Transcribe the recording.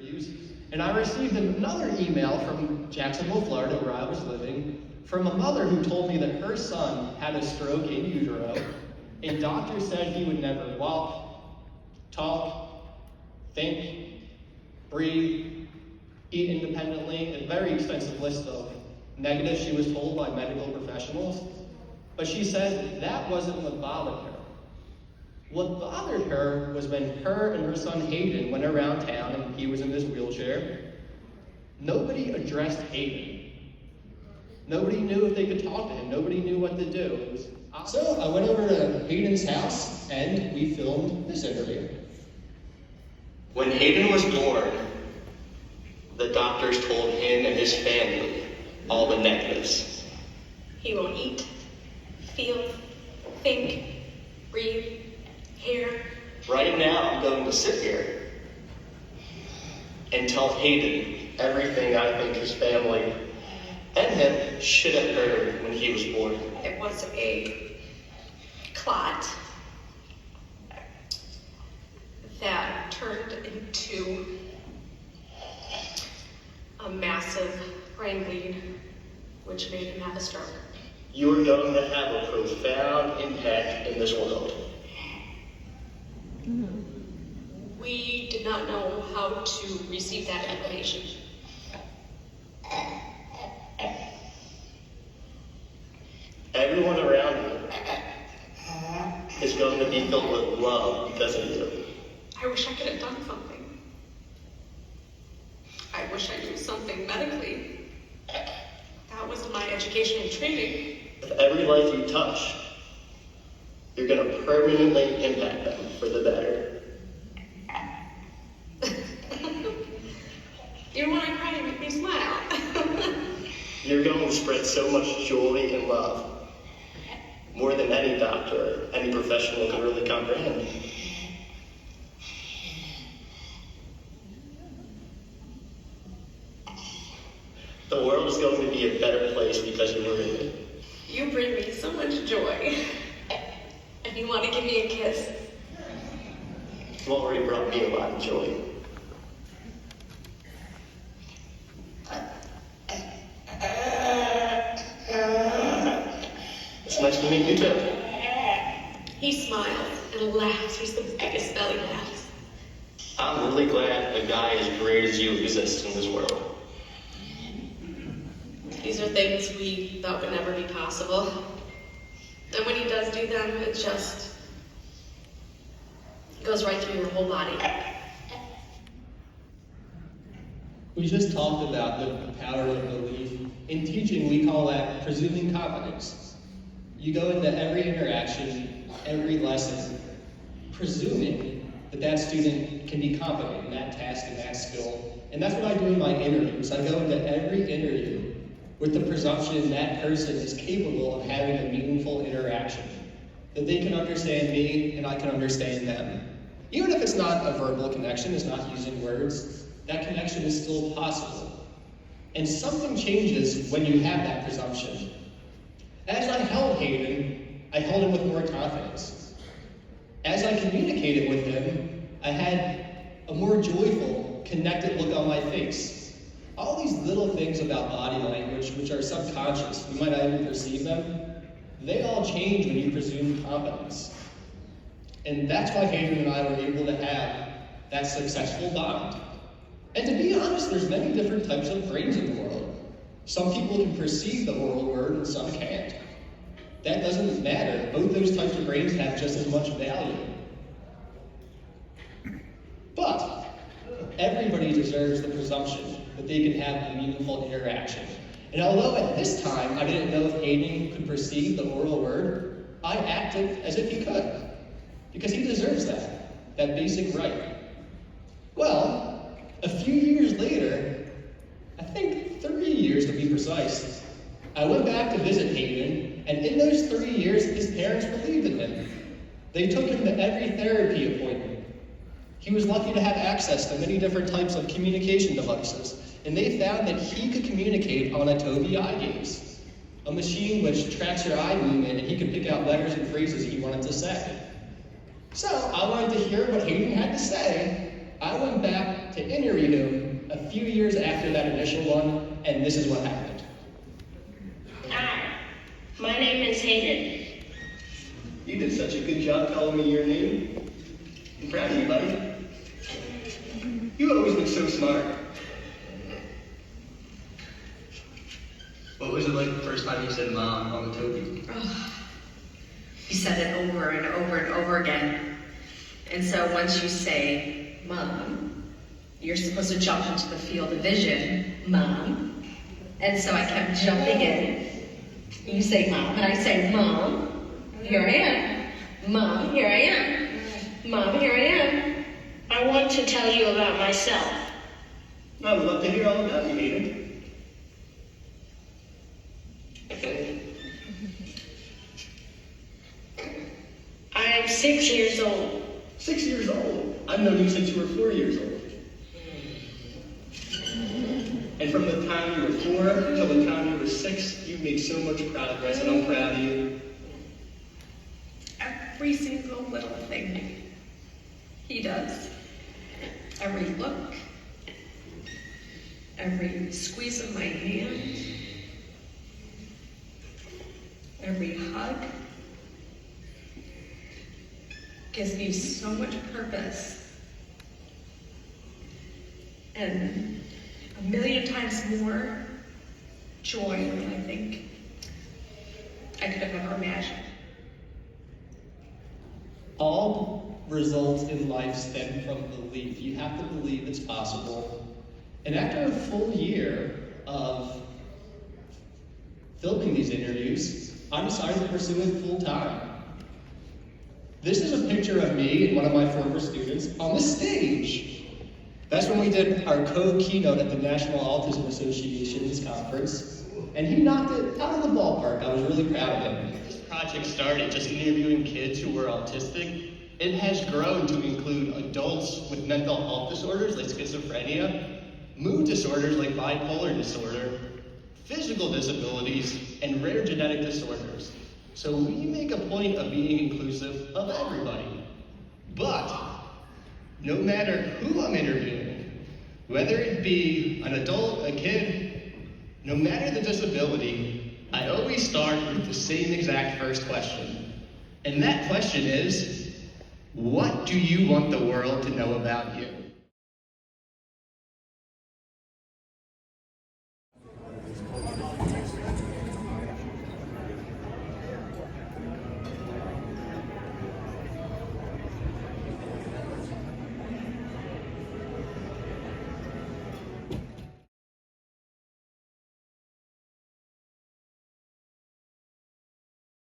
interviews, and I received another email from Jacksonville, Florida, where I was living, from a mother who told me that her son had a stroke in utero, and doctors said he would never walk, talk, think, breathe, eat independently, a very extensive list of negatives she was told by medical professionals. But she said that wasn't what bothered her. What bothered her was when her and her son Hayden went around town and he was in this wheelchair. Nobody addressed Hayden. Nobody knew if they could talk to him. Nobody knew what to do. So I went over to Hayden's house and we filmed this interview. When Hayden was born, the doctors told him and his family all the negatives. He won't eat, feel, think, breathe, hear. Right now, I'm going to sit here and tell Hayden everything I think his family and him should have heard when he was born. It was a clot that turned into a massive brain bleed, which made him have a stroke. You are going to have a profound impact in this world. We did not know how to receive that information. Everyone around you is going to be filled with love because of you. I wish I could have done something. I wish I knew something medically. That was my education and training. With every life you touch, you're going to permanently impact them for the better. Even when I cry, you make me smile. You're going to spread so much joy and love, more than any doctor, any professional can really comprehend. The world is going to be a better place because you were in it. You bring me so much joy. And you want to give me a kiss? You already brought me a lot of joy. It's nice to meet you too. He smiles and laughs. He's the biggest belly laughs. I'm really glad a guy as great as you exists in this world. These are things we thought would never be possible. And when he does do them, it just goes right through your whole body. We just talked about the power of belief. In teaching, we call that presuming competence. You go into every interaction, every lesson, presuming that that student can be competent in that task and that skill. And that's what I do in my interviews. I go into every interview with the presumption that person is capable of having a meaningful interaction, that they can understand me and I can understand them. Even if it's not a verbal connection, it's not using words, that connection is still possible. And something changes when you have that presumption. As I held Hayden, I held him with more confidence. As I communicated with him, I had a more joyful, connected look on my face. All these little things about body language, which are subconscious, we might not even perceive them, they all change when you presume competence. And that's why Hayden and I were able to have that successful bond. And to be honest, there's many different types of brains in the world. Some people can perceive the oral word and some can't. That doesn't matter. Both those types of brains have just as much value. But everybody deserves the presumption that they can have a meaningful interaction. And although at this time I didn't know if Hayden could perceive the oral word, I acted as if he could. Because he deserves that basic right. Well, a few years later, I think 3 years to be precise, I went back to visit Hayden, and in those 3 years, his parents believed in him. They took him to every therapy appointment. He was lucky to have access to many different types of communication devices, and they found that he could communicate on a Tobii eye gaze, a machine which tracks your eye movement, and he could pick out letters and phrases he wanted to say. So I wanted to hear what Hayden had to say, I went back to interview him a few years after that initial one, and this is what happened. Hi, my name is Hayden. You did such a good job telling me your name. I'm proud of you, buddy. You always been so smart. What was it like the first time you said Mom on the Toby? You said it over and over and over again. And so once you say, Mom, you're supposed to jump into the field of vision, Mom. And so I kept jumping in. You say, Mom, and I say, Mom, here I am. Mom, here I am. Mom, here I am. I want to tell you about myself. I would love to hear all about you, Hayden. I'm 6 years old. 6 years old. I've known you since you were 4 years old. And from the time you were 4 till the time you were 6, you've made so much progress, and I'm proud of you. Every single little thing he does. Every look. Every squeeze of my hand. Every hug. Gives me so much purpose. And a million times more joy than I think I could have ever imagined. All results in life stem from belief. You have to believe it's possible. And after a full year of filming these interviews, I decided to pursue it full time. This is a picture of me and one of my former students on the stage. That's when we did our Keynote at the National Autism Association's conference, and he knocked it out of the ballpark. I was really proud of him. This project started just interviewing kids who were autistic. It has grown to include adults with mental health disorders like schizophrenia, mood disorders like bipolar disorder, physical disabilities, and rare genetic disorders. So we make a point of being inclusive of everybody. But no matter who I'm interviewing, whether it be an adult, a kid, no matter the disability, I always start with the same exact first question. And that question is, what do you want the world to know about you?